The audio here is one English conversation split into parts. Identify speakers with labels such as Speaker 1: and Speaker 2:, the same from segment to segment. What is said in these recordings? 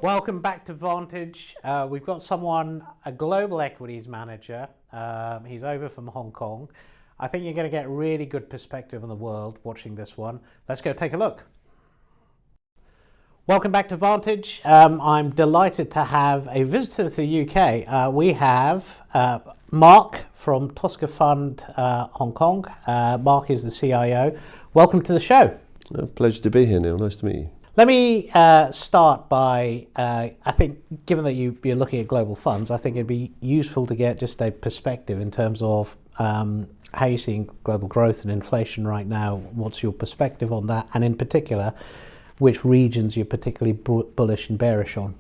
Speaker 1: Welcome back to Vantage. We've got a global equities manager. He's over from Hong Kong. I think you're going to get a really good perspective on the world watching this one. Let's go take a look. Welcome back to Vantage. I'm delighted to have a visitor to the UK. We have Mark from ToscaFund Hong Kong. Mark is the CIO. Welcome to the show.
Speaker 2: Pleasure to be here, Neil. Nice to meet you.
Speaker 1: Let me start by, I think, given that you're looking at global funds, I think it'd be useful to get just a perspective in terms of how you're seeing global growth and inflation right now. What's your perspective on that? And in particular, which regions you're particularly bullish and bearish on?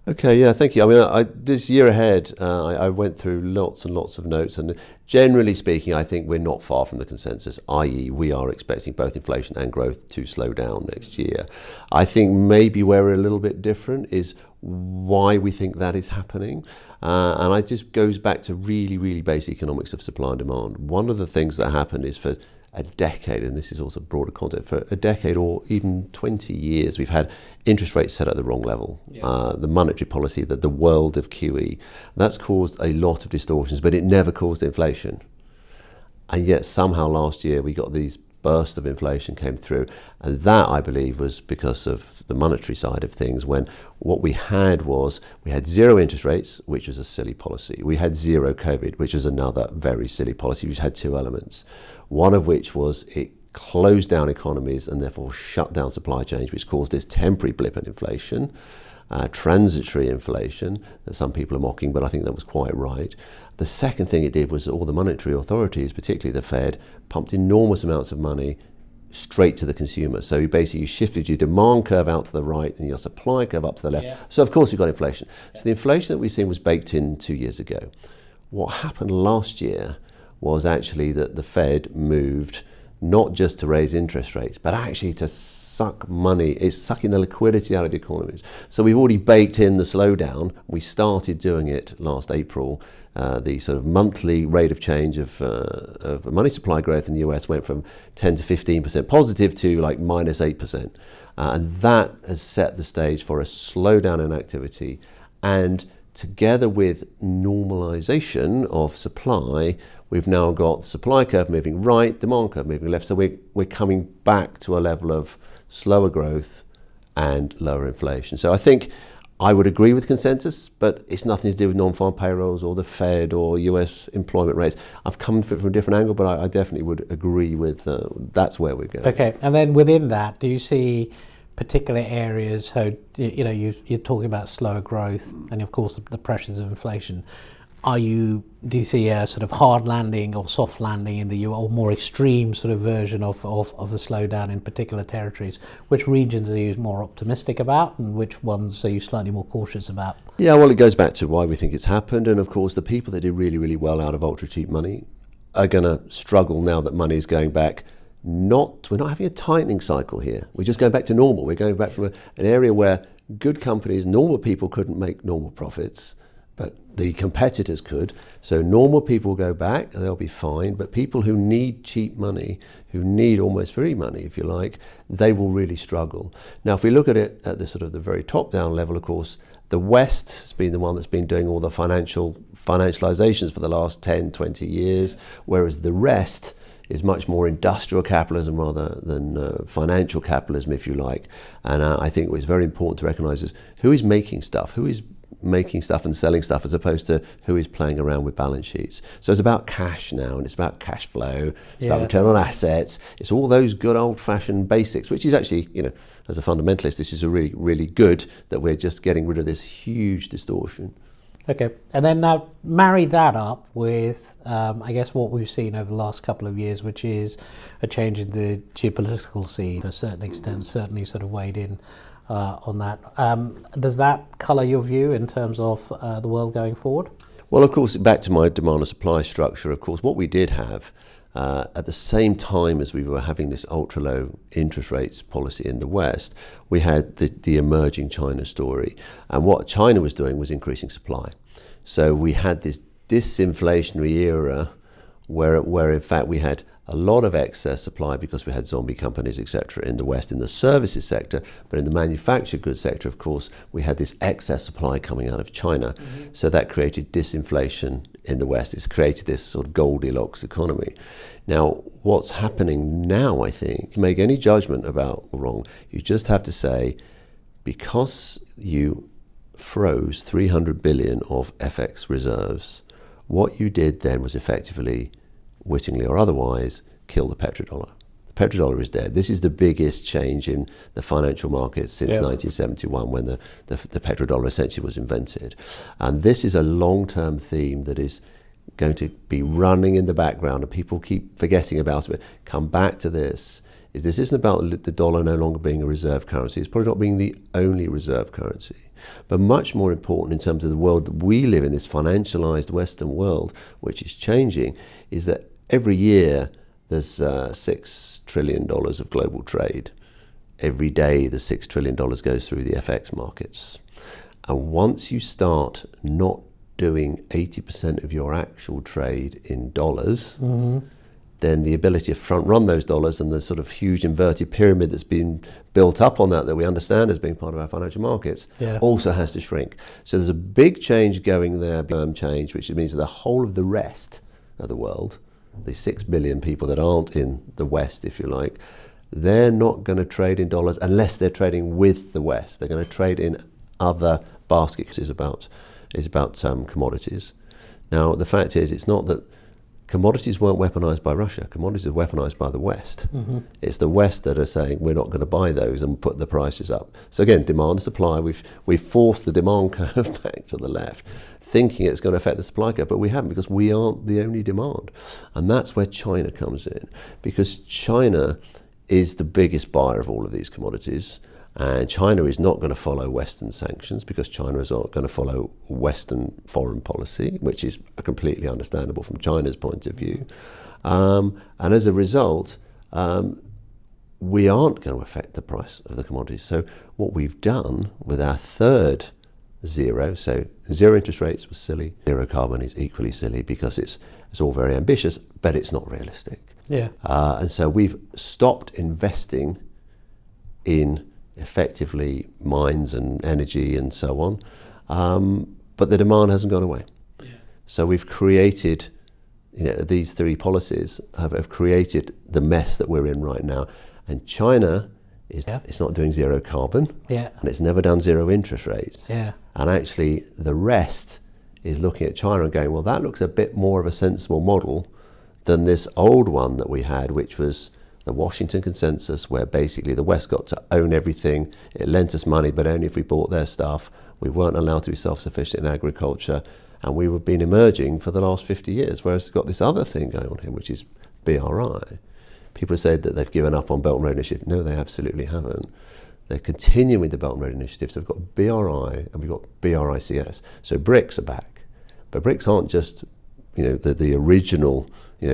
Speaker 2: Okay, yeah, thank you. I mean, this year ahead, I went through lots and lots of notes, and generally speaking, I think we're not far from the consensus, i.e. we are expecting both inflation and growth to slow down next year. I think maybe where we're a little bit different is why we think that is happening. And it just goes back to really, really basic economics of supply and demand. One of the things that happened is for a decade, and this is also broader context, for a decade or even 20 years, we've had interest rates set at the wrong level. Yeah. The monetary policy, the world of QE, that's caused a lot of distortions, but it never caused inflation. And yet somehow last year we got these bursts of inflation came through, and that, I believe, was because of the monetary side of things, when what we had zero interest rates, which was a silly policy. We had zero COVID, which was another very silly policy, which had two elements. One of which was it closed down economies and therefore shut down supply chains, which caused this temporary blip in inflation, transitory inflation that some people are mocking, but I think that was quite right. The second thing it did was all the monetary authorities, particularly the Fed, pumped enormous amounts of money straight to the consumer. So you shifted your demand curve out to the right and your supply curve up to the left. Yeah. So of course you've got inflation. So the inflation that we've seen was baked in 2 years ago. What happened last year was actually that the Fed moved not just to raise interest rates, but actually to suck money. It's sucking the liquidity out of the economies. So we've already baked in the slowdown. We started doing it last April. The sort of monthly rate of change of money supply growth in the US went from 10 to 15% positive to like minus 8%. And that has set the stage for a slowdown in activity. And together with normalization of supply, we've now got the supply curve moving right, demand curve moving left. So we're coming back to a level of slower growth and lower inflation. So I think I would agree with consensus, but it's nothing to do with non-farm payrolls or the Fed or US employment rates. I've come from a different angle, but I definitely would agree with that's where we're going.
Speaker 1: Okay, and then within that, do you see particular areas? So you're talking about slower growth and of course the pressures of inflation. Do you see a sort of hard landing or soft landing in the US, or more extreme sort of version of the slowdown in particular territories? Which regions are you more optimistic about, and which ones are you slightly more cautious about?
Speaker 2: Yeah, well, it goes back to why we think it's happened, and of course the people that did really, really well out of ultra cheap money are going to struggle now that money is going back. We're not having a tightening cycle here. We're just going back to normal. We're going back from an area where good companies, normal people couldn't make normal profits, but the competitors could. So normal people will go back and they'll be fine, but people who need cheap money, who need almost free money, if you like, they will really struggle. Now, if we look at it at the sort of the very top down level, of course, the West has been the one that's been doing all the financializations for the last 10, 20 years, whereas the rest is much more industrial capitalism rather than financial capitalism, if you like. And I think what's very important to recognize is who is making stuff, who is making stuff and selling stuff, as opposed to who is playing around with balance sheets. So it's about cash now, and it's about cash flow, it's about return on assets, it's all those good old-fashioned basics, which is actually, as a fundamentalist, this is a really, really good that we're just getting rid of this huge distortion.
Speaker 1: Okay, and then now marry that up with, I guess, what we've seen over the last couple of years, which is a change in the geopolitical scene to a certain extent, certainly sort of weighed in on that. Does that colour your view in terms of the world going forward?
Speaker 2: Well, of course, back to my demand and supply structure, of course, what we did have at the same time as we were having this ultra-low interest rates policy in the West, we had the emerging China story. And what China was doing was increasing supply. So we had this disinflationary era where in fact we had a lot of excess supply because we had zombie companies, etc., in the West in the services sector, but in the manufactured goods sector, of course, we had this excess supply coming out of China. So that created disinflation in the West. It's created this sort of Goldilocks economy. Now, what's happening now, I think, you make any judgment about wrong, you just have to say, because you froze 300 billion of FX reserves, what you did then was effectively, wittingly or otherwise, kill the petrodollar. The petrodollar is dead. This is the biggest change in the financial markets since 1971, when the petrodollar essentially was invented. And this is a long-term theme that is going to be running in the background, and people keep forgetting about it. Come back to this. This isn't about the dollar no longer being a reserve currency. It's probably not being the only reserve currency. But much more important in terms of the world that we live in, this financialized Western world, which is changing, is that every year there's $6 trillion of global trade. Every day the $6 trillion goes through the FX markets. And once you start not doing 80% of your actual trade in dollars, then the ability to front run those dollars and the sort of huge inverted pyramid that's been built up on that we understand as being part of our financial markets also has to shrink. So there's a big change going there, change, which means that the whole of the rest of the world, the 6 billion people that aren't in the West, if you like, they're not going to trade in dollars unless they're trading with the West. They're going to trade in other baskets. Is about commodities. Now, the fact is, it's not that commodities weren't weaponized by Russia. Commodities are weaponized by the West. It's the West that are saying we're not going to buy those and put the prices up. So again, demand and supply. We've forced the demand curve back to the left, thinking it's going to affect the supply curve, but we haven't, because we aren't the only demand. And that's where China comes in, because China is the biggest buyer of all of these commodities. And China is not going to follow Western sanctions, because China is not going to follow Western foreign policy, which is completely understandable from China's point of view. And as a result, we aren't going to affect the price of the commodities. So what we've done with our third zero, so zero interest rates was silly, zero carbon is equally silly, because it's all very ambitious, but it's not realistic. And so we've stopped investing in effectively mines and energy and so on, but the demand hasn't gone away. So we've created, these three policies have created the mess that we're in right now. And China is it's not doing zero carbon, and it's never done zero interest rates. And actually the rest is looking at China and going, well, that looks a bit more of a sensible model than this old one that we had, which was the Washington Consensus, where basically the West got to own everything. It lent us money, but only if we bought their stuff. We weren't allowed to be self-sufficient in agriculture, and we've been emerging for the last 50 years, whereas we've got this other thing going on here, which is BRI. People have said that they've given up on Belt and Road Initiative. No, they absolutely haven't. They're continuing the Belt and Road Initiative. So we've got BRI and we've got BRICS. So BRICS are back. But BRICS aren't just, the original,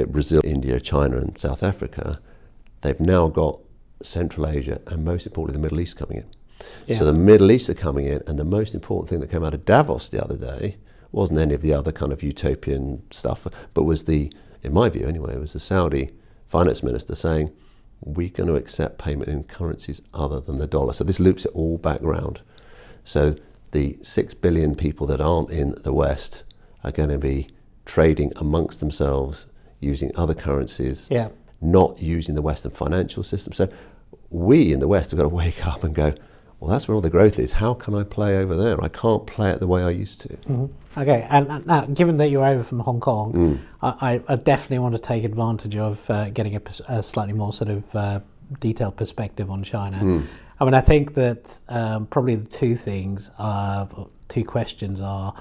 Speaker 2: Brazil, India, China, and South Africa. They've now got Central Asia and, most importantly, the Middle East coming in. So the Middle East are coming in, and the most important thing that came out of Davos the other day wasn't any of the other kind of utopian stuff, but was in my view anyway, it was the Saudi finance minister saying, we're going to accept payment in currencies other than the dollar. So this loops it all back round. So the 6 billion people that aren't in the West are going to be trading amongst themselves using other currencies, not using the Western financial system. So we in the West have got to wake up and go, well, that's where all the growth is. How can I play over there? I can't play it the way I used to.
Speaker 1: Okay, and now, given that you're over from Hong Kong, I definitely want to take advantage of getting a slightly more sort of detailed perspective on China. I mean, I think that probably the two questions are,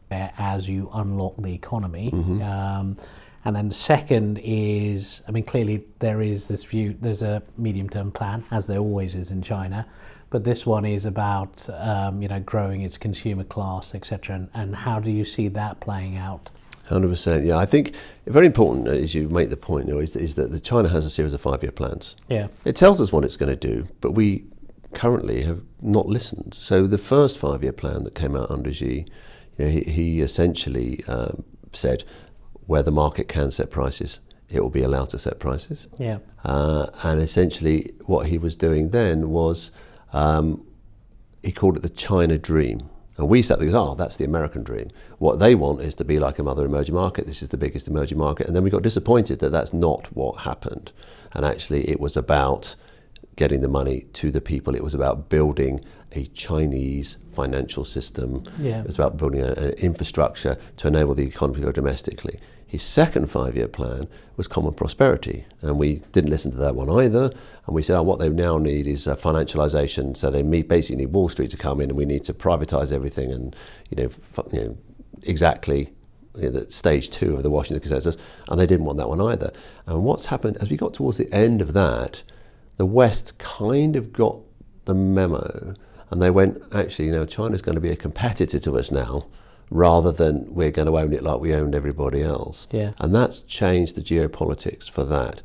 Speaker 1: as you unlock the economy, and then the second is, I mean, clearly there is this view, there's a medium-term plan, as there always is in China, but this one is about, growing its consumer class, etc. And how do you see that playing out?
Speaker 2: 100%, yeah. I think very important, as you make the point, is that China has a series of 5-year plans. It tells us what it's going to do, but we currently have not listened. So the first 5-year plan that came out under Xi, he essentially said, where the market can set prices, it will be allowed to set prices.
Speaker 1: Yeah.
Speaker 2: And essentially what he was doing then was, he called it the China dream. And we sat there because, that's the American dream. What they want is to be like another emerging market. This is the biggest emerging market. And then we got disappointed that that's not what happened. And actually it was about getting the money to the people. It was about building a Chinese financial system.
Speaker 1: Yeah.
Speaker 2: It was about building an infrastructure to enable the economy to go domestically. His second 5-year plan was common prosperity, and we didn't listen to that one either. And we said, what they now need is financialization. So they basically need Wall Street to come in, and we need to privatize everything. And exactly the stage 2 of the Washington Consensus. And they didn't want that one either. And what's happened as we got towards the end of that, the West kind of got the memo, and they went, actually, China's going to be a competitor to us now, rather than we're going to own it like we owned everybody else.
Speaker 1: Yeah.
Speaker 2: And that's changed the geopolitics for that.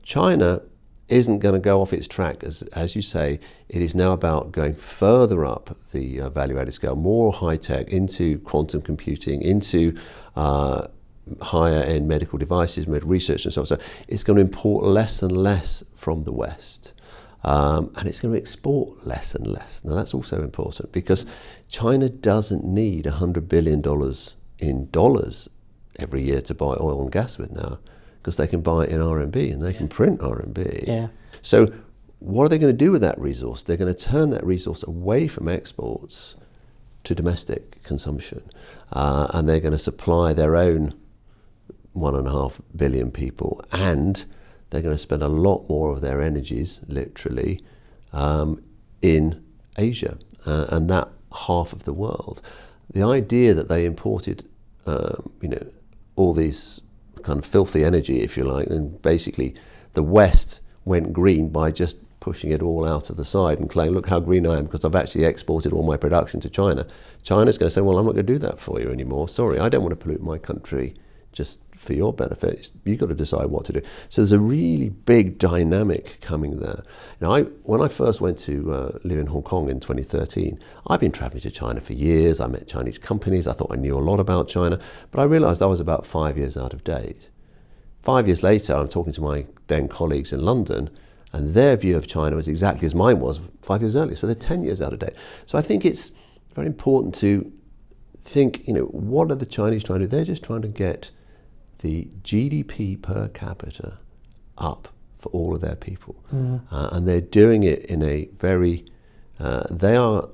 Speaker 2: China isn't going to go off its track, as you say. It is now about going further up the value-added scale, more high-tech, into quantum computing, into higher-end medical devices, medical research and so on. So it's going to import less and less from the West. And it's going to export less and less. Now that's also important, because China doesn't need $100 billion in dollars every year to buy oil and gas with now, because they can buy it in RMB and they can print RMB.
Speaker 1: Yeah.
Speaker 2: So what are they going to do with that resource? They're going to turn that resource away from exports to domestic consumption. And they're going to supply their own 1.5 billion people, and they're going to spend a lot more of their energies, literally, in Asia, and that half of the world. The idea that they imported, all these kind of filthy energy, if you like, and basically the West went green by just pushing it all out of the side and claiming, look how green I am because I've actually exported all my production to China. China's going to say, well, I'm not going to do that for you anymore. Sorry, I don't want to pollute my country just for your benefit. You've got to decide what to do. So there's a really big dynamic coming there. Now, when I first went to live in Hong Kong in 2013, I've been traveling to China for years. I met Chinese companies. I thought I knew a lot about China, but I realized I was about 5 years out of date. 5 years later, I'm talking to my then colleagues in London, and their view of China was exactly as mine was 5 years earlier. So they're 10 years out of date. So I think it's very important to think, what are the Chinese trying to do? They're just trying to get the GDP per capita up for all of their people. And they're doing it in a very, they are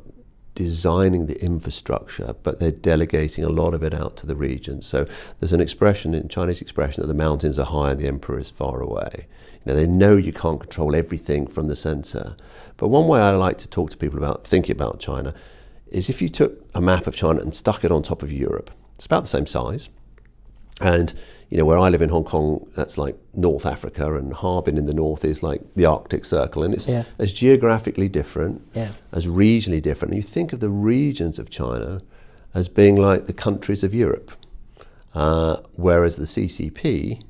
Speaker 2: designing the infrastructure, but they're delegating a lot of it out to the region. So there's an expression, in Chinese expression, that the mountains are high and the emperor is far away. They know you can't control everything from the center. But one way I like to talk to people about thinking about China is if you took a map of China and stuck it on top of Europe, it's about the same size. And where I live in Hong Kong, that's like North Africa, and Harbin in the north is like the Arctic Circle, and it's as geographically different, as regionally different. And you think of the regions of China as being like the countries of Europe, whereas the CCP,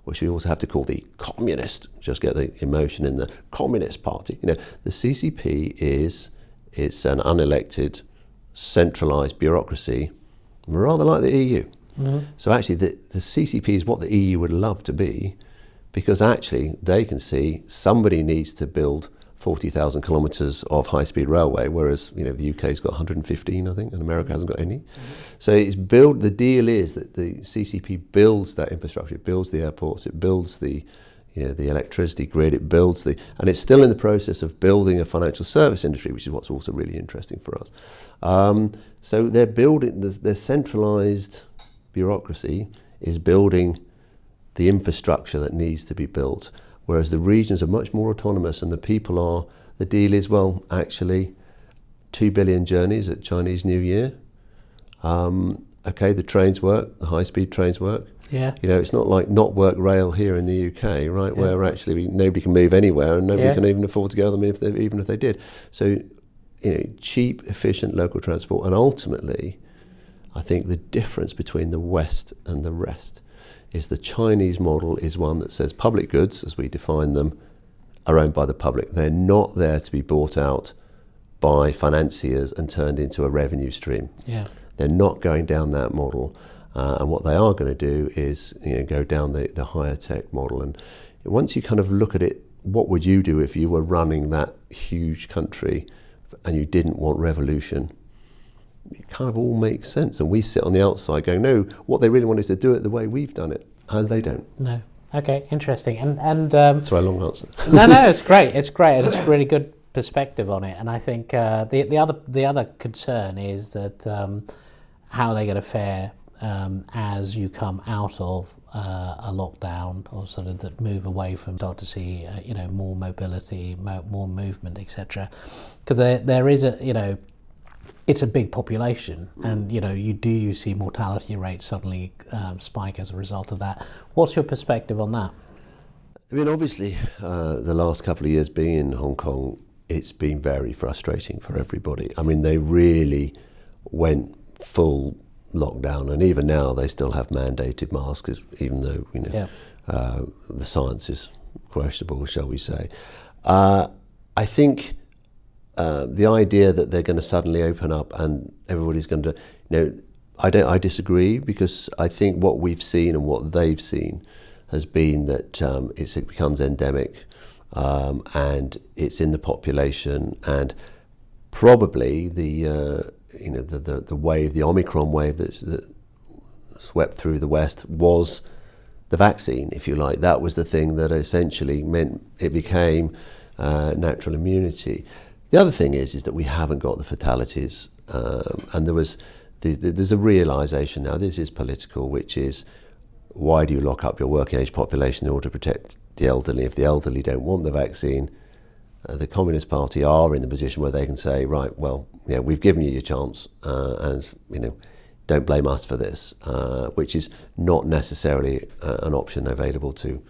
Speaker 2: which we also have to call the communist, just get the emotion in the Communist Party. The CCP it's an unelected, centralized bureaucracy, rather like the EU. So actually the CCP is what the EU would love to be, because actually they can see somebody needs to build 40,000 kilometres of high-speed railway, whereas the UK's got 115, I think, and America hasn't got any. So the deal is that the CCP builds that infrastructure, it builds the airports, it builds the the electricity grid, it builds and it's still in the process of building a financial service industry, which is what's also really interesting for us. So they're building, their centralised bureaucracy is building the infrastructure that needs to be built, whereas the regions are much more autonomous, and the deal is, well, actually 2 billion journeys at Chinese New Year. Okay, the trains work, the high-speed trains work.
Speaker 1: Yeah.
Speaker 2: It's not like not work rail here in the UK, right, where actually nobody can move anywhere and nobody can even afford to go on them even if they did. So, cheap, efficient local transport, and ultimately, I think the difference between the West and the rest is the Chinese model is one that says public goods, as we define them, are owned by the public. They're not there to be bought out by financiers and turned into a revenue stream.
Speaker 1: Yeah.
Speaker 2: They're not going down that model. And what they are going to do is go down the higher tech model. And once you kind of look at it, what would you do if you were running that huge country and you didn't want revolution? It kind of all makes sense. And we sit on the outside going, no, what they really want is to do it the way we've done it. And they don't.
Speaker 1: No. Okay, interesting. And
Speaker 2: sorry, long answer.
Speaker 1: No, it's great. It's great. And it's a really good perspective on it. And I think the other concern is that how they're going to fare as you come out of a lockdown, or sort of that move away from, start to see more mobility, more movement, etc. Because there is it's a big population, and you see mortality rates suddenly spike as a result of that. What's your perspective on that?
Speaker 2: I mean, obviously, the last couple of years being in Hong Kong, it's been very frustrating for everybody. I mean, they really went full lockdown, and even now they still have mandated masks, even though the science is questionable, shall we say. I think the idea that they're going to suddenly open up and everybody's going to, I disagree, because I think what we've seen and what they've seen has been that it becomes endemic, and it's in the population, and probably the wave, the Omicron wave that swept through the West was the vaccine, if you like. That was the thing that essentially meant it became natural immunity. The other thing is that we haven't got the fatalities, and there's a realisation now, this is political, which is, why do you lock up your working age population in order to protect the elderly? If the elderly don't want the vaccine, the Communist Party are in the position where they can say, right, well, we've given you your chance, and don't blame us for this, which is not necessarily an option available to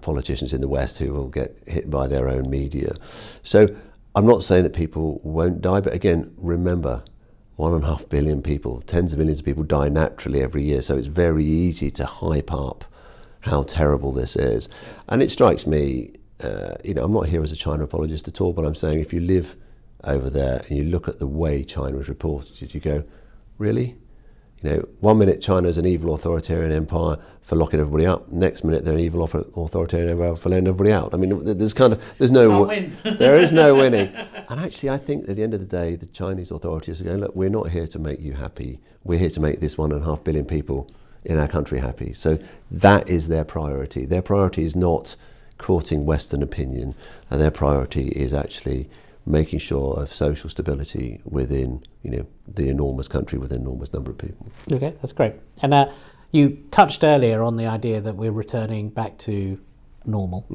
Speaker 2: politicians in the West who will get hit by their own media. So I'm not saying that people won't die, but again, remember, 1.5 billion people, tens of millions of people die naturally every year, so it's very easy to hype up how terrible this is. And it strikes me, I'm not here as a China apologist at all, but I'm saying if you live over there and you look at the way China is reported, you go, really? 1 minute China is an evil authoritarian empire for locking everybody up. Next minute they're an evil authoritarian empire for letting everybody out. I mean, there's no
Speaker 1: win.
Speaker 2: There is no winning. And actually, I think at the end of the day, the Chinese authorities are going, look, we're not here to make you happy. We're here to make this 1.5 billion people in our country happy. So that is their priority. Their priority is not courting Western opinion, and their priority is actually making sure of social stability within, the enormous country with an enormous number of people.
Speaker 1: Okay, that's great. And you touched earlier on the idea that we're returning back to normal.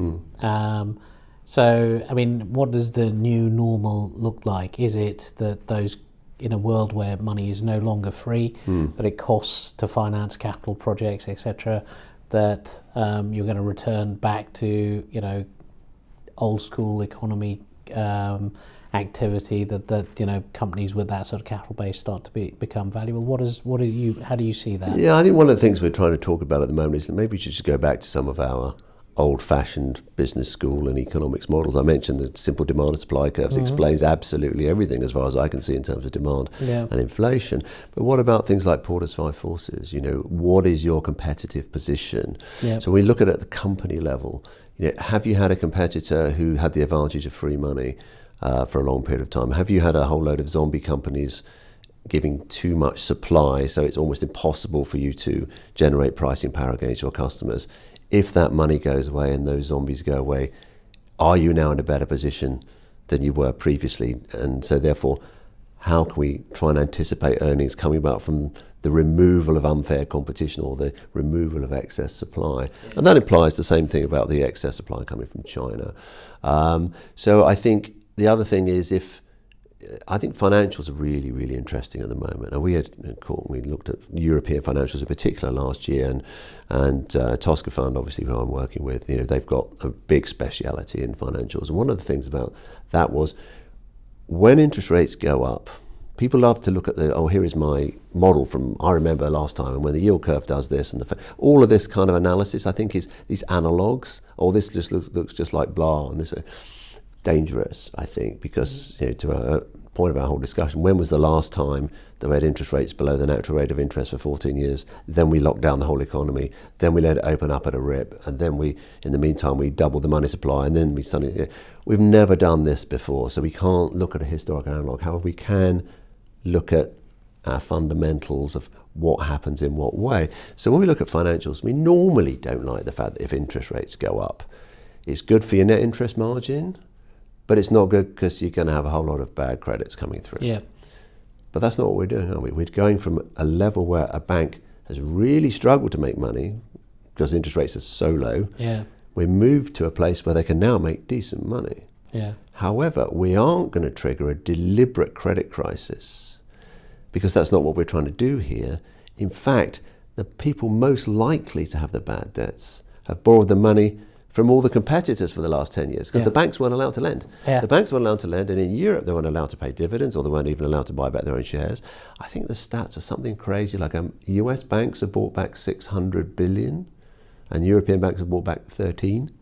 Speaker 1: So, I mean, what does the new normal look like? Is it that those, in a world where money is no longer free, that it costs to finance capital projects, etc., that you're going to return back to, old school economy activity, that companies with that sort of capital base start to become valuable? How do you see that?
Speaker 2: Yeah, I think one of the things we're trying to talk about at the moment is that maybe we should just go back to some of our old-fashioned business school and economics models. I mentioned the simple demand and supply curves explains absolutely everything as far as I can see in terms of demand and inflation. But what about things like Porter's five forces? What is your competitive position? So we look at it at the company level. Have you had a competitor who had the advantage of free money for a long period of time? Have you had a whole load of zombie companies giving too much supply, so it's almost impossible for you to generate pricing power against your customers? If that money goes away and those zombies go away, are you now in a better position than you were previously? And so therefore, how can we try and anticipate earnings coming about from the removal of unfair competition or the removal of excess supply? And that implies the same thing about the excess supply coming from China. So I think the other thing is, I think financials are really, really interesting at the moment. And we looked at European financials in particular last year, and ToscaFund, obviously, who I'm working with, they've got a big speciality in financials. And one of the things about that was, when interest rates go up, people love to look at here is my model from, I remember last time, and when the yield curve does this, and all of this kind of analysis, I think, is these analogues, this just looks just like blah, and this dangerous, I think, because to a point of our whole discussion. When was the last time that we had interest rates below the natural rate of interest for 14 years? Then we locked down the whole economy. Then we let it open up at a rip. And then in the meantime, we doubled the money supply. And then we've never done this before. So we can't look at a historical analog. However, we can look at our fundamentals of what happens in what way. So when we look at financials, we normally don't like the fact that if interest rates go up, it's good for your net interest margin, but it's not good because you're going to have a whole lot of bad credits coming through.
Speaker 1: Yeah.
Speaker 2: But that's not what we're doing, are we? We're going from a level where a bank has really struggled to make money because interest rates are so low.
Speaker 1: Yeah.
Speaker 2: We moved to a place where they can now make decent money.
Speaker 1: Yeah.
Speaker 2: However, we aren't going to trigger a deliberate credit crisis because that's not what we're trying to do here. In fact, the people most likely to have the bad debts have borrowed the money from all the competitors for the last 10 years because the banks weren't allowed to lend.
Speaker 1: Yeah.
Speaker 2: The banks weren't allowed to lend, and in Europe they weren't allowed to pay dividends, or they weren't even allowed to buy back their own shares. I think the stats are something crazy, like US banks have bought back 600 billion and European banks have bought back 13.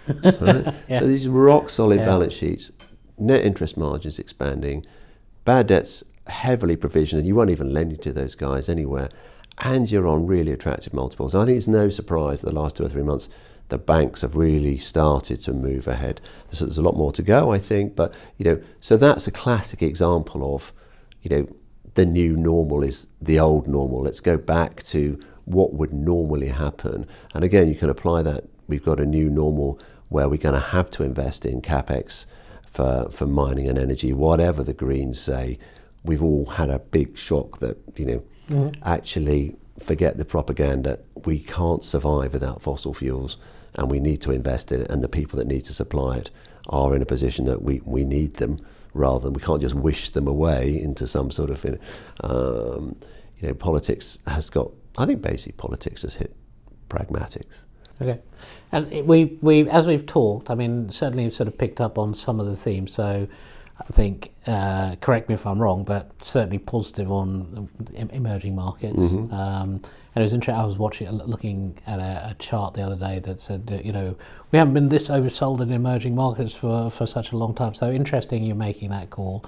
Speaker 2: Right?
Speaker 1: Yeah.
Speaker 2: So these rock solid balance sheets, net interest margins expanding, bad debts heavily provisioned, and you weren't even lending to those guys anywhere, and you're on really attractive multiples. And I think it's no surprise that the last 2 or 3 months the banks have really started to move ahead. There's a lot more to go, I think, but so that's a classic example of the new normal is the old normal. Let's go back to what would normally happen. And again, you can apply that. We've got a new normal where we're going to have to invest in capex for mining and energy, whatever the Greens say. We've all had a big shock that, actually forget the propaganda. We can't survive without fossil fuels, and we need to invest in it. And the people that need to supply it are in a position that we need them, rather than we can't just wish them away into some sort of, politics has got, I think basic politics has hit pragmatics.
Speaker 1: Okay, and we as we've talked, I mean, certainly you've sort of picked up on some of the themes. So I think, correct me if I'm wrong, but certainly positive on emerging markets.
Speaker 2: Mm-hmm.
Speaker 1: And it was interesting. I was looking at a chart the other day that said that we haven't been this oversold in emerging markets for such a long time. So interesting, you're making that call.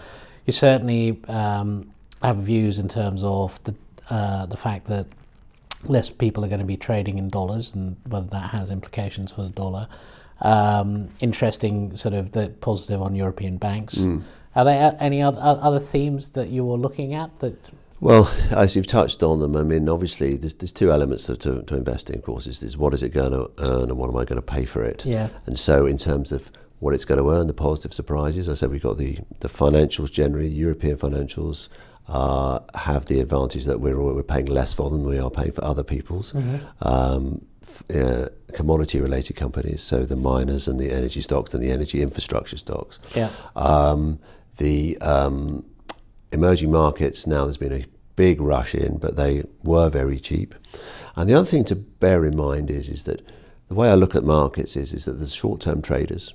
Speaker 1: You certainly have views in terms of the fact that less people are going to be trading in dollars, and whether that has implications for the dollar. Interesting, sort of the positive on European banks. Are there any other themes that you were looking at that?
Speaker 2: Well, as you've touched on them, I mean, obviously there's 2 elements to investing, of course. Is what is it going to earn and what am I going to pay for it?
Speaker 1: Yeah.
Speaker 2: And so in terms of what it's going to earn, the positive surprises, I said we've got the financials generally, European financials have the advantage that we're paying less for them than we are paying for other people's. Commodity related companies, so the miners and the energy stocks and the energy infrastructure stocks.
Speaker 1: Yeah.
Speaker 2: The emerging markets, now there's been a big rush in, but they were very cheap. And the other thing to bear in mind is that the way I look at markets is that there's short-term traders,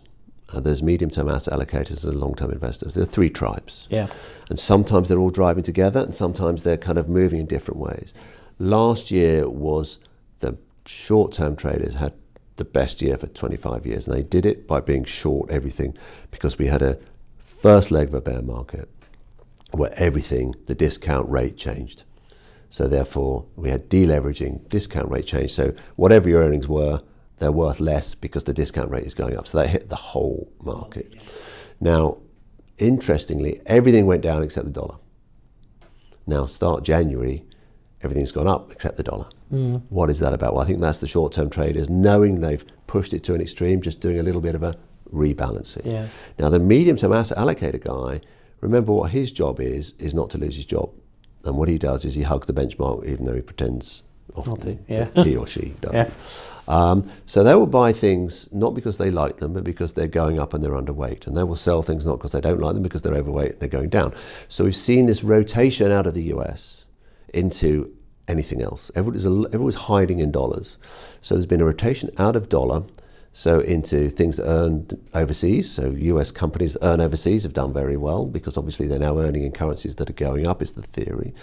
Speaker 2: there's medium-term asset allocators, and long-term investors. There are 3 tribes.
Speaker 1: Yeah.
Speaker 2: And sometimes they're all driving together, and sometimes they're kind of moving in different ways. Last year was the short-term traders had the best year for 25 years, and they did it by being short everything, because we had a first leg of a bear market where the discount rate changed. So therefore we had deleveraging, discount rate change. So whatever your earnings were, they're worth less because the discount rate is going up. So that hit the whole market. Now, interestingly, everything went down except the dollar. Now, start January, everything's gone up except the dollar. What is that about? Well, I think that's the short-term traders knowing they've pushed it to an extreme, just doing a little bit of a rebalancing.
Speaker 1: Yeah.
Speaker 2: Now, the medium-term asset allocator guy, remember what his job is not to lose his job. And what he does is he hugs the benchmark, even though he pretends often he or she does.
Speaker 1: Yeah.
Speaker 2: So they will buy things not because they like them, but because they're going up and they're underweight. And they will sell things not because they don't like them, because they're overweight and they're going down. So we've seen this rotation out of the US into anything else. Everyone's hiding in dollars. So there's been a rotation out of dollar, so into things that earn overseas. So US companies that earn overseas have done very well, because obviously they're now earning in currencies that are going up, is the theory.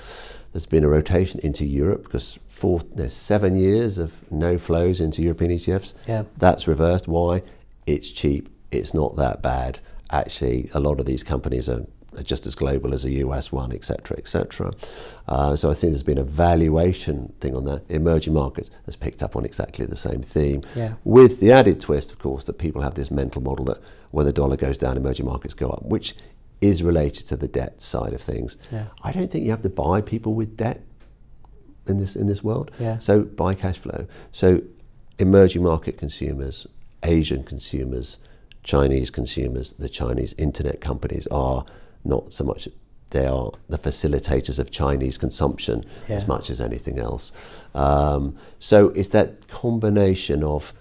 Speaker 2: There's been a rotation into Europe, because there's 7 years of no flows into European ETFs.
Speaker 1: Yeah.
Speaker 2: That's reversed. Why? It's cheap. It's not that bad. Actually, a lot of these companies are just as global as a US one, etc., etc. So I think there's been a valuation thing on that. Emerging markets has picked up on exactly the same theme, with the added twist, of course, that people have this mental model that when the dollar goes down, emerging markets go up, which is related to the debt side of things. I don't think you have to buy people with debt in this world. So buy cash flow. So emerging market consumers, Asian consumers, Chinese consumers, the Chinese internet companies are not so much, they are the facilitators of Chinese consumption as much as anything else. So it's that combination of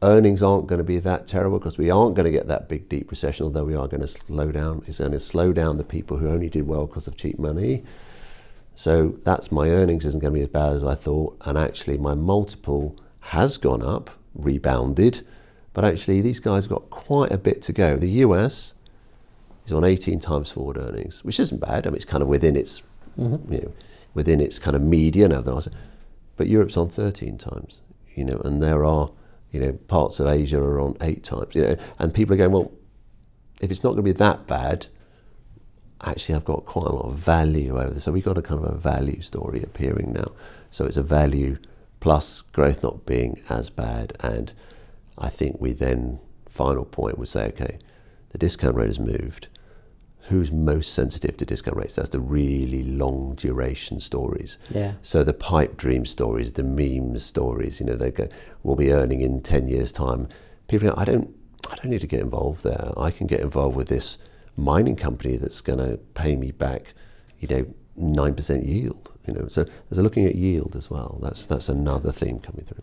Speaker 2: earnings aren't going to be that terrible because we aren't going to get that big deep recession, although we are going to slow down. It's going to slow down the people who only did well because of cheap money. So that's my earnings isn't going to be as bad as I thought, and actually my multiple has gone up, rebounded, but actually these guys have got quite a bit to go. The US is on 18 times forward earnings, which isn't bad. I mean, it's kind of within its, within its kind of median of the last, but Europe's on 13 times, and there are, parts of Asia are on 8 times, and people are going, well, if it's not going to be that bad, actually I've got quite a lot of value over this. So we've got a kind of a value story appearing now. So it's a value plus growth not being as bad. And I think we then, final point, would say, okay, the discount rate has moved. Who's most sensitive to discount rates? That's the really long duration stories. So the pipe dream stories, the meme stories, they go, we'll be earning in 10 years time. People go, I don't need to get involved there. I can get involved with this mining company that's going to pay me back, 9% yield. So there's looking at yield as well. That's another theme coming through.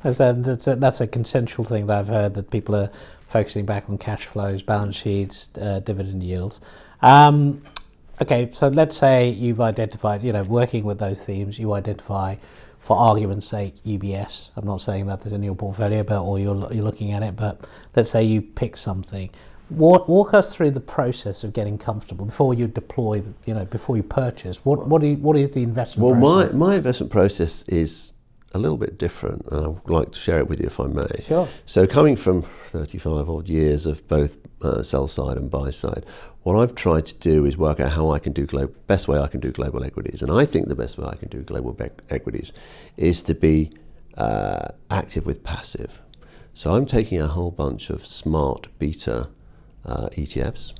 Speaker 1: That's a consensual thing that I've heard, that people are focusing back on cash flows, balance sheets, dividend yields. Okay, so let's say you've identified, working with those themes, you identify, for argument's sake, UBS. I'm not saying that there's in your portfolio, or you're looking at it, but let's say you pick something. Walk us through the process of getting comfortable before you deploy, before you purchase. What is the investment process?
Speaker 2: Well, my investment process is a little bit different, and I would like to share it with you if I may.
Speaker 1: Sure.
Speaker 2: So coming from 35 odd years of both sell side and buy side, what I've tried to do is work out how I can do best way I can do global equities. And I think the best way I can do global equities is to be active with passive. So I'm taking a whole bunch of smart beta ETFs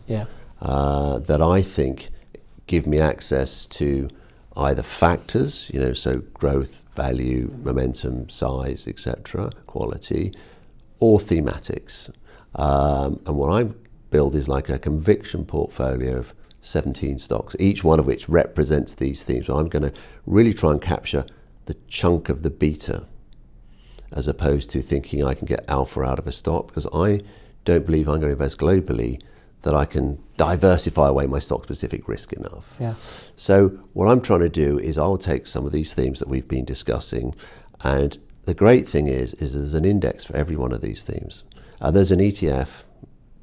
Speaker 2: that I think give me access to either factors, so growth, value, momentum, size, etc., quality, or thematics. And what I build is like a conviction portfolio of 17 stocks, each one of which represents these themes. So I'm going to really try and capture the chunk of the beta, as opposed to thinking I can get alpha out of a stock, because I don't believe I'm going to invest globally that I can diversify away my stock-specific risk enough. So what I'm trying to do is I'll take some of these themes that we've been discussing, and the great thing is there's an index for every one of these themes. There's an ETF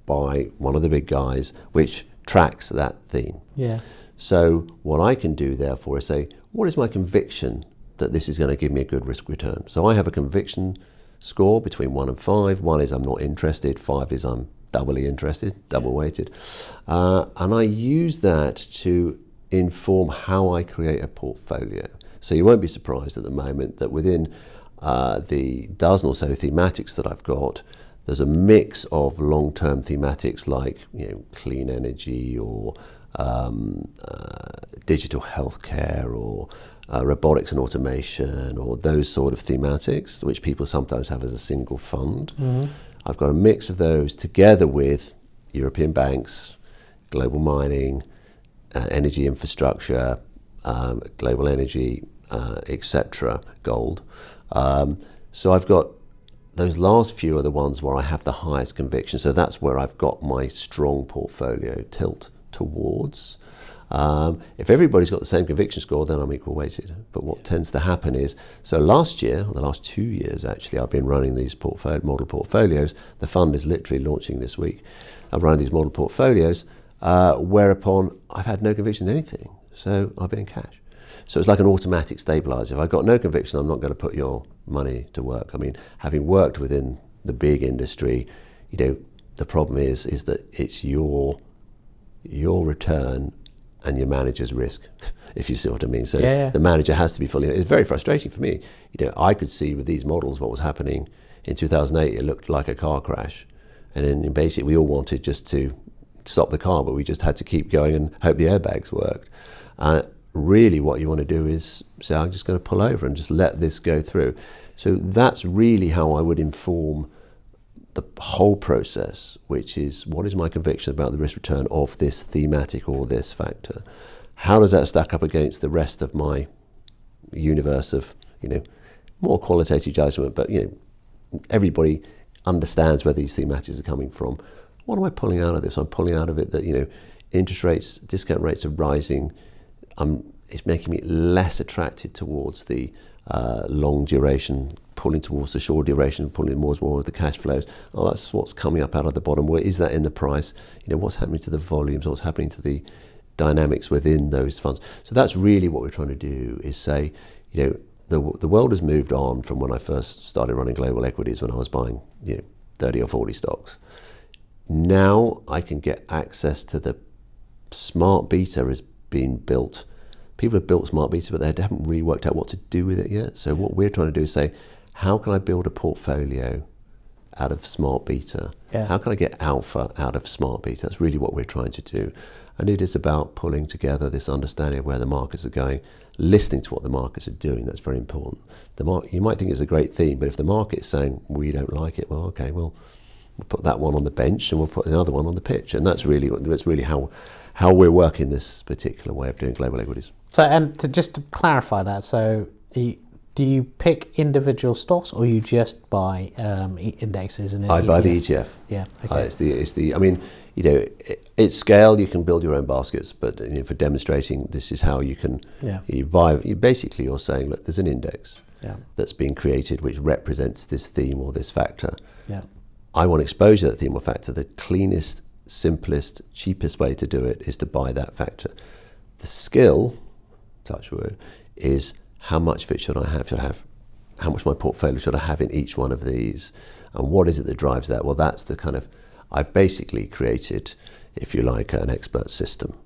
Speaker 2: by one of the big guys which tracks that theme. So what I can do therefore is say, what is my conviction that this is going to give me a good risk return? So I have a conviction score between 1 and 5. 1 is I'm not interested, 5 is I'm doubly interested, double weighted. And I use that to inform how I create a portfolio. So you won't be surprised at the moment that within the dozen or so thematics that I've got, there's a mix of long-term thematics like clean energy or digital healthcare or robotics and automation, or those sort of thematics, which people sometimes have as a single fund. I've got a mix of those together with European banks, global mining, energy infrastructure, global energy, etc., gold. So I've got those last few are the ones where I have the highest conviction. So that's where I've got my strong portfolio tilt towards. If everybody's got the same conviction score, then I'm equal weighted. But what tends to happen is, so last year, or the last 2 years actually, I've been running these model portfolios. The fund is literally launching this week. I'm running these model portfolios, whereupon I've had no conviction in anything. So I've been in cash. So it's like an automatic stabilizer. If I've got no conviction, I'm not going to put your money to work. I mean, having worked within the big industry, the problem is that it's your your return and your manager's risk, if you see what I mean. So
Speaker 1: Yeah.
Speaker 2: the manager has to be fully. It's very frustrating for me. I could see with these models what was happening in 2008. It looked like a car crash, and then basically we all wanted just to stop the car, but we just had to keep going and hope the airbags worked. Really, what you want to do is say, I'm just going to pull over and just let this go through. So that's really how I would inform the whole process, which is, what is my conviction about the risk return of this thematic or this factor? How does that stack up against the rest of my universe of, more qualitative judgment, but everybody understands where these thematics are coming from. What am I pulling out of this? I'm pulling out of it that interest rates, discount rates are rising. It's making me less attracted towards the long duration, pulling towards the short duration, pulling more and more of the cash flows. Oh, that's what's coming up out of the bottom. Where is that in the price? What's happening to the volumes? What's happening to the dynamics within those funds? So that's really what we're trying to do, is say, the world has moved on from when I first started running global equities, when I was buying 30 or 40 stocks. Now I can get access to the smart beta is being built. People have built smart beta, but they haven't really worked out what to do with it yet. So what we're trying to do is say, how can I build a portfolio out of smart beta?
Speaker 1: Yeah.
Speaker 2: How can I get alpha out of smart beta? That's really what we're trying to do. And it is about pulling together this understanding of where the markets are going, listening to what the markets are doing. That's very important. You might think it's a great theme, but if the market's saying, we don't like it, well, okay, we'll put that one on the bench and we'll put another one on the pitch. And that's really how we're working this particular way of doing global equities.
Speaker 1: So, and just to clarify that, so do you pick individual stocks, or you just buy indexes and
Speaker 2: I
Speaker 1: ETFs?
Speaker 2: buy the ETF.
Speaker 1: Yeah, okay.
Speaker 2: I mean, it's scale. You can build your own baskets, but for demonstrating, this is how you can.
Speaker 1: Yeah.
Speaker 2: You're saying, look, there's an index that's being created which represents this theme or this factor.
Speaker 1: Yeah.
Speaker 2: I want exposure to that theme or factor. The cleanest, simplest, cheapest way to do it is to buy that factor. The skill, touch wood, is how much of it should I have? How much of my portfolio should I have in each one of these? And what is it that drives that? Well, that's the kind of, I've basically created, if you like, an expert system.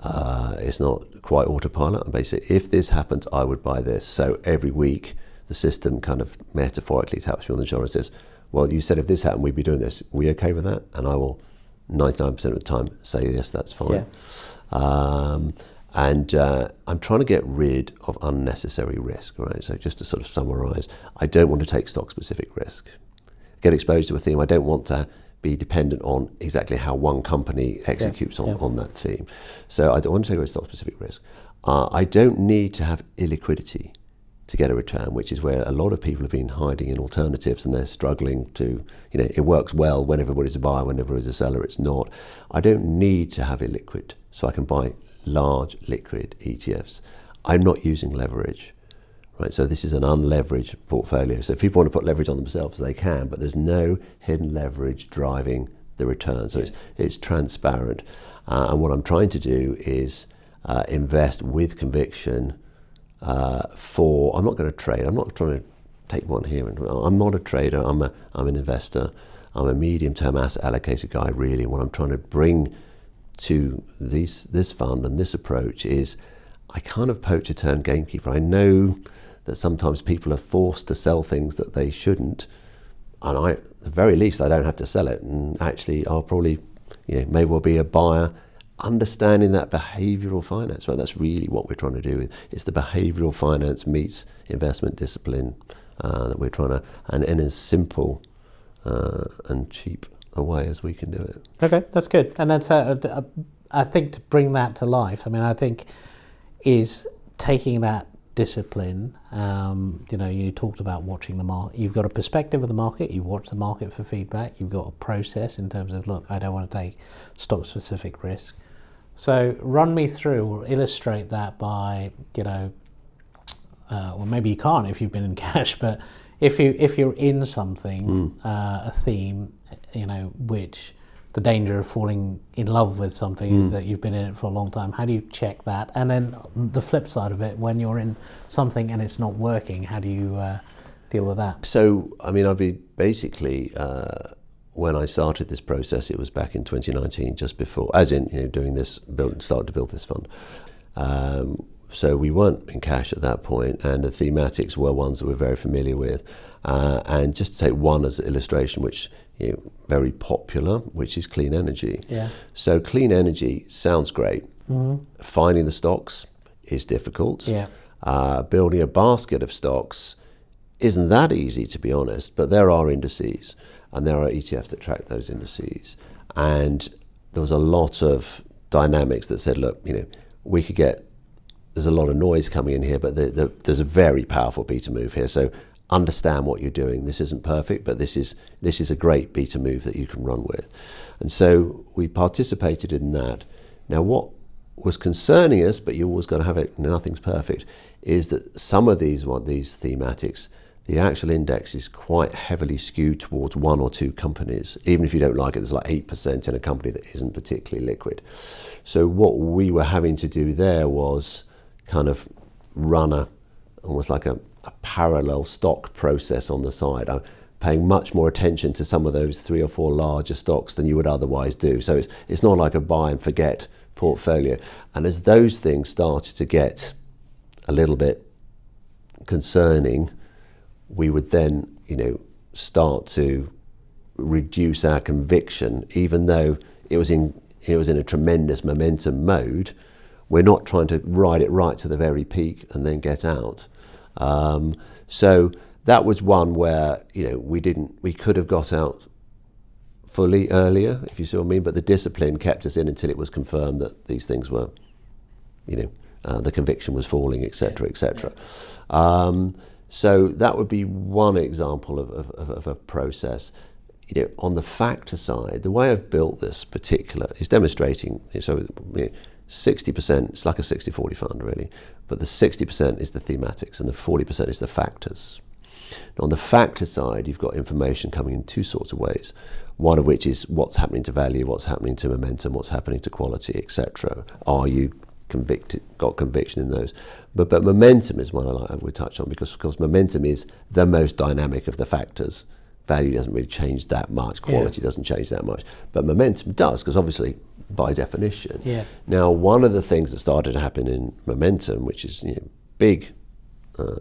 Speaker 2: It's not quite autopilot. And basically, if this happens, I would buy this. So every week, the system kind of metaphorically taps me on the shoulder and says, well, you said if this happened, we'd be doing this. Are we okay with that? And I will 99% of the time say, yes, that's fine. Yeah. I'm trying to get rid of unnecessary risk, right? So just to sort of summarize, I don't want to take stock-specific risk. Get exposed to a theme. I don't want to be dependent on exactly how one company executes on that theme. So I don't want to take away stock-specific risk. I don't need to have illiquidity to get a return, which is where a lot of people have been hiding in alternatives, and they're struggling to, it works well when everybody's a buyer, when everybody's a seller, it's not. I don't need to have illiquid, so I can buy large liquid ETFs. I'm not using leverage, right? So this is an unleveraged portfolio. So if people want to put leverage on themselves, they can, but there's no hidden leverage driving the return. So it's transparent. And what I'm trying to do is invest with conviction. I'm not going to trade. I'm not trying to take one here. I'm not a trader. I'm an investor. I'm a medium-term asset allocator guy, really. What I'm trying to bring to this fund and this approach is, I kind of poacher turned gamekeeper. I know that sometimes people are forced to sell things that they shouldn't, and at the very least, I don't have to sell it. And actually, I'll probably, may well be a buyer, understanding that behavioural finance. Right, that's really what we're trying to do. It's the behavioural finance meets investment discipline that we're trying to, and in as simple and cheap a way as we can do it.
Speaker 1: Okay, that's good. And that's I think to bring that to life, I think is taking that discipline. You talked about watching the market. You've got a perspective of the market. You watch the market for feedback. You've got a process in terms of, look, I don't want to take stock specific risk. So run me through or illustrate that by, well, maybe you can't if you've been in cash, but if you're in something, a theme, which the danger of falling in love with something is that you've been in it for a long time. How do you check that? And then the flip side of it, when you're in something and it's not working, how do you deal with that?
Speaker 2: So, I'd be basically, when I started this process, it was back in 2019, just before, as in, doing this, started to build this fund. So we weren't in cash at that point, and the thematics were ones that we're very familiar with. And just to take one as an illustration, which very popular, which is clean energy.
Speaker 1: Yeah.
Speaker 2: So clean energy sounds great.
Speaker 1: Mm-hmm.
Speaker 2: Finding the stocks is difficult.
Speaker 1: Yeah.
Speaker 2: Building a basket of stocks isn't that easy, to be honest, but there are indices, and there are ETFs that track those indices. And there was a lot of dynamics that said, look, we could get, there's a lot of noise coming in here, but there's a very powerful beta move here. So understand what you're doing. This isn't perfect, but this is a great beta move that you can run with. And so we participated in that. Now, what was concerning us, but you always got to have it, nothing's perfect, is that some of these thematics, the actual index is quite heavily skewed towards one or two companies. Even if you don't like it, there's like 8% in a company that isn't particularly liquid. So what we were having to do there was kind of run almost like a parallel stock process on the side. I'm paying much more attention to some of those 3 or 4 larger stocks than you would otherwise do. So it's not like a buy and forget portfolio. And as those things started to get a little bit concerning, we would then, start to reduce our conviction, even though it was in a tremendous momentum mode. We're not trying to ride it right to the very peak and then get out. So that was one where, we could have got out fully earlier, if you see what I mean, but the discipline kept us in until it was confirmed that these things were, the conviction was falling, et cetera, et cetera. So that would be one example of a process. On the factor side, the way I've built this particular is demonstrating, so 60%, it's like a 60-40 fund really, but the 60% is the thematics and the 40% is the factors. Now, on the factor side, you've got information coming in two sorts of ways, one of which is what's happening to value, what's happening to momentum, what's happening to quality, etc. Are you got conviction in those? But momentum is one I would touch on, because of course momentum is the most dynamic of the factors. Value doesn't really change that much, quality doesn't change that much, but momentum does, because obviously by definition.
Speaker 1: Yeah.
Speaker 2: Now, one of the things that started to happen in momentum, which is big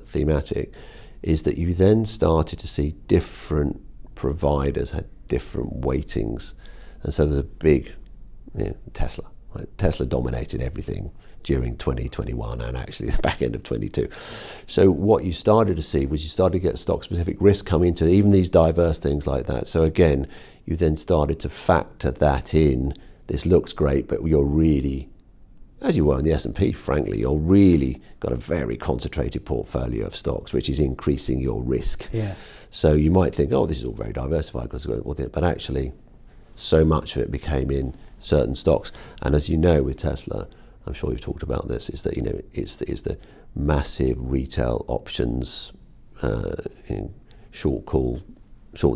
Speaker 2: thematic, is that you then started to see different providers had different weightings, and so there's a big Tesla. Right? Tesla dominated everything during 2021 and actually the back end of 22. So what you started to see was you started to get stock-specific risk coming into even these diverse things like that. So again, you then started to factor that in. This looks great, but you're really, as you were in the S&P, frankly, you're really got a very concentrated portfolio of stocks, which is increasing your risk.
Speaker 1: Yeah.
Speaker 2: So you might think, oh, this is all very diversified, but actually so much of it became in certain stocks. And as you know, with Tesla, I'm sure you've talked about this, is that it's the massive retail options, in short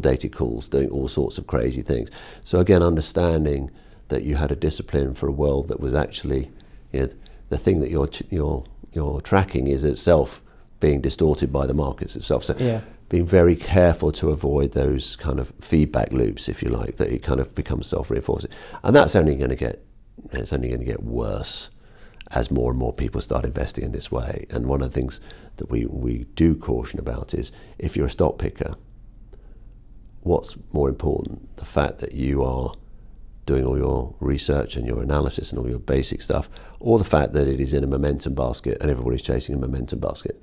Speaker 2: dated calls, doing all sorts of crazy things. So again, understanding that you had a discipline for a world that was actually, the thing that you're tracking is itself being distorted by the markets itself. So being very careful to avoid those kind of feedback loops, if you like, that it kind of becomes self-reinforcing, and that's only going to get worse as more and more people start investing in this way. And one of the things that we do caution about is, if you're a stock picker, what's more important, the fact that you are doing all your research and your analysis and all your basic stuff, or the fact that it is in a momentum basket and everybody's chasing a momentum basket?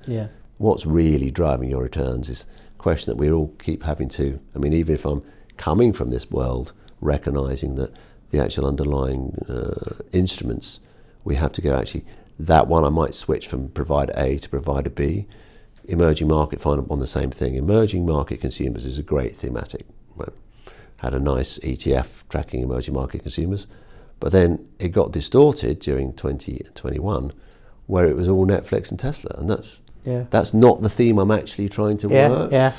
Speaker 2: What's really driving your returns is a question that we all keep having to, even if I'm coming from this world, recognizing that the actual underlying instruments, we have to go, actually, that one I might switch from provider A to provider B. Emerging market, find on the same thing. Emerging market consumers is a great thematic. Right? Had a nice ETF tracking emerging market consumers, but then it got distorted during 2021, where it was all Netflix and Tesla, and that's not the theme I'm actually trying to work.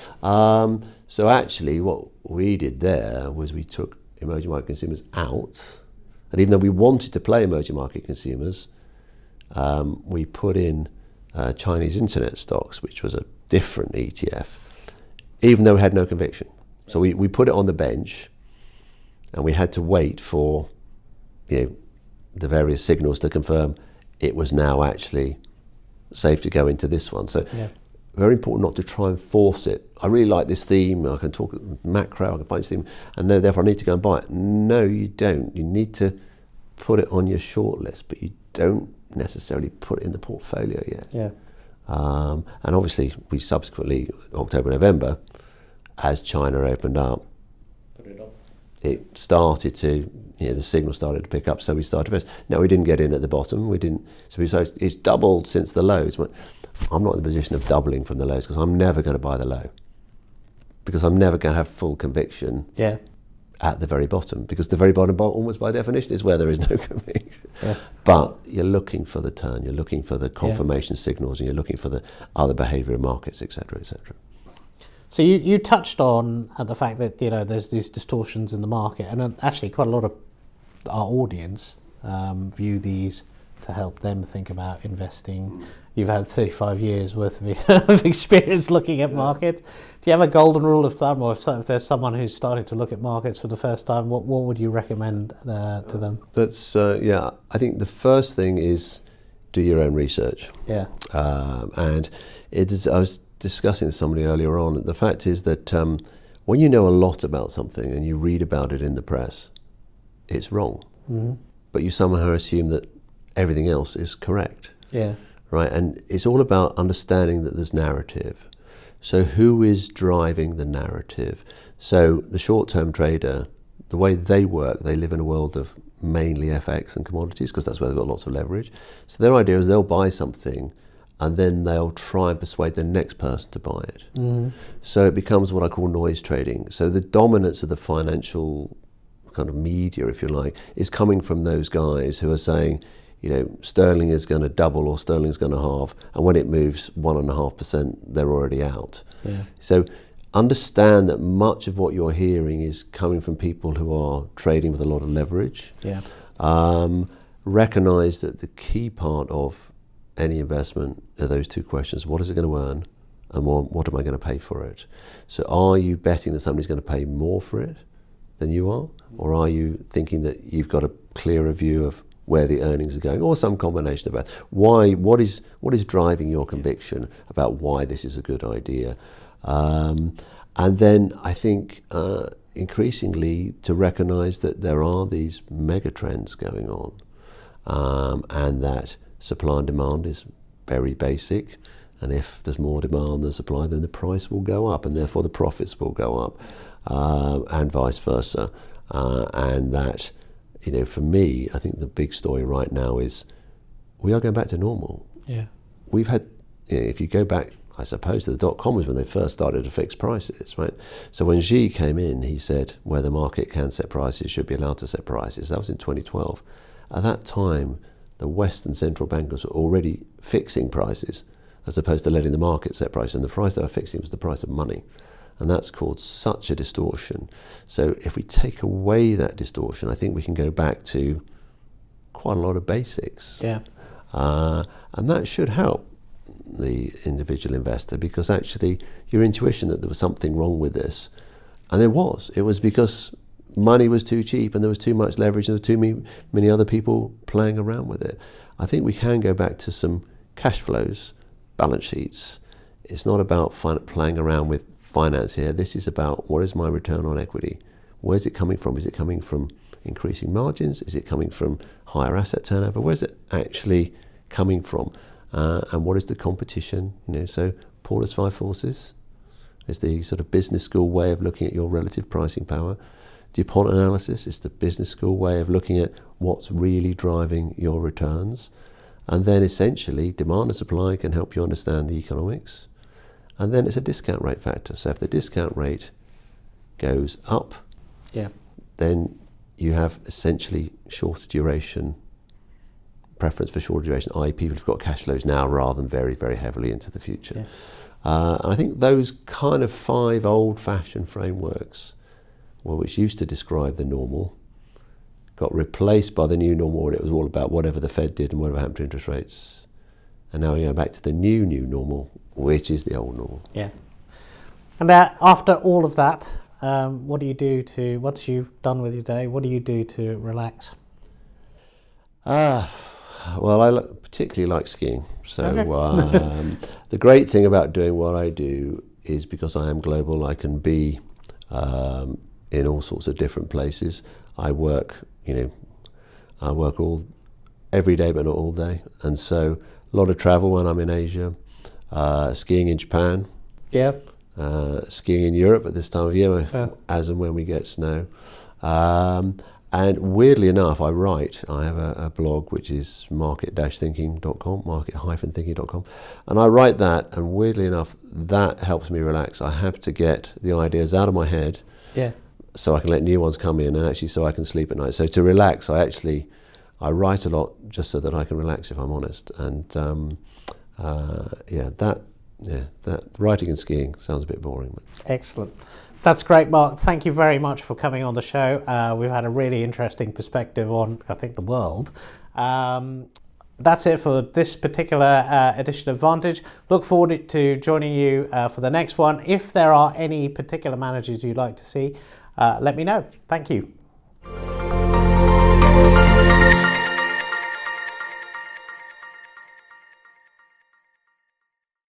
Speaker 2: So actually what we did there was we took emerging market consumers out, and even though we wanted to play emerging market consumers, we put in Chinese internet stocks, which was a different ETF, even though we had no conviction. So we put it on the bench, And we had to wait for the various signals to confirm it was now actually safe to go into this one. So very important not to try and force it. I really like this theme, I can talk macro, I can find this theme, and therefore I need to go and buy it. No, you don't. You need to put it on your short list, but you don't necessarily put it in the portfolio yet.
Speaker 1: Yeah.
Speaker 2: And obviously we subsequently, October, November, as China opened up, it started to, the signal started to pick up, so we started to invest. Now, we didn't get in at the bottom, so it's doubled since the lows. But I'm not in the position of doubling from the lows, because I'm never going to buy the low, because I'm never going to have full conviction at the very bottom, because the very bottom, almost by definition, is where there is no conviction. Yeah. But you're looking for the turn, you're looking for the confirmation signals, and you're looking for the other behaviour of markets, etc., etc.
Speaker 1: So you touched on the fact that there's these distortions in the market, and actually quite a lot of our audience view these to help them think about investing. You've had 35 years worth of experience looking at markets. Do you have a golden rule of thumb, or if there's someone who's starting to look at markets for the first time, what would you recommend to them?
Speaker 2: That's I think the first thing is do your own research.
Speaker 1: Yeah.
Speaker 2: And I was discussing with somebody earlier on, the fact is that when you know a lot about something and you read about it in the press, it's wrong. Mm-hmm. But you somehow assume that everything else is correct.
Speaker 1: Yeah.
Speaker 2: Right, and it's all about understanding that there's narrative. So who is driving the narrative? So the short-term trader, the way they work, they live in a world of mainly FX and commodities, because that's where they've got lots of leverage. So their idea is they'll buy something and then they'll try and persuade the next person to buy it. Mm. So it becomes what I call noise trading. So the dominance of the financial kind of media, if you like, is coming from those guys who are saying, sterling is going to double or sterling is going to halve, and when it moves 1.5%, they're already out. Yeah. So understand that much of what you're hearing is coming from people who are trading with a lot of leverage. Yeah. Recognize that the key part of any investment are those two questions: what is it going to earn, and what am I going to pay for it? So are you betting that somebody's going to pay more for it than you are, or are you thinking that you've got a clearer view of where the earnings are going, or some combination of both? What is driving your conviction about why this is a good idea? And then I think increasingly to recognize that there are these mega trends going on, and that supply and demand is very basic, and if there's more demand than supply, then the price will go up, and therefore the profits will go up, and vice versa. And that, for me, I think the big story right now is we are going back to normal. Yeah. We've had, if you go back, I suppose, to the dot-com was when they first started to fix prices, right? So when Xi came in, he said where the market can set prices should be allowed to set prices. That was in 2012. At that time, the Western central bankers were already fixing prices as opposed to letting the market set prices, and the price they were fixing was the price of money. And that's caused such a distortion. So if we take away that distortion, I think we can go back to quite a lot of basics. Yeah. And that should help the individual investor, because actually your intuition that there was something wrong with this, and there was. It was because money was too cheap and there was too much leverage and there were too many other people playing around with it. I think we can go back to some cash flows, balance sheets. It's not about playing around with finance here. This is about what is my return on equity? Where's it coming from? Is it coming from increasing margins? Is it coming from higher asset turnover? Where's it actually coming from? And what is the competition? So Paulus 5 forces is the sort of business school way of looking at your relative pricing power. DuPont analysis is the business school way of looking at what's really driving your returns. And then essentially demand and supply can help you understand the economics. And then it's a discount rate factor. So if the discount rate goes up, then you have essentially shorter duration, preference for shorter duration, i.e. people have got cash flows now rather than very, very heavily into the future. And I think those kind of 5 old-fashioned frameworks, which used to describe the normal, got replaced by the new normal, and it was all about whatever the Fed did and whatever happened to interest rates. And now we go back to the new normal, which is the old normal.
Speaker 1: Yeah. And after all of that, what do you do to, once you've done with your day, what do you do to relax?
Speaker 2: Well, I particularly like skiing. So
Speaker 1: Okay.
Speaker 2: the great thing about doing what I do is because I am global, I can be in all sorts of different places. I work every day, but not all day. And so a lot of travel when I'm in Asia, skiing in Japan,
Speaker 1: Yeah.
Speaker 2: skiing in Europe at this time of year, as and when we get snow. And weirdly enough, I write. I have a blog which is market-thinking.com, market-thinking.com, and I write that. And weirdly enough, that helps me relax. I have to get the ideas out of my head,
Speaker 1: Yeah.
Speaker 2: so I can let new ones come in, and actually so I can sleep at night. So to relax, I write a lot just so that I can relax, if I'm honest. And that writing and skiing sounds a bit boring.
Speaker 1: Excellent. That's great, Mark. Thank you very much for coming on the show. We've had a really interesting perspective on, I think, the world. That's it for this particular edition of Vantage. Look forward to joining you for the next one. If there are any particular managers you'd like to see, let me know. Thank you.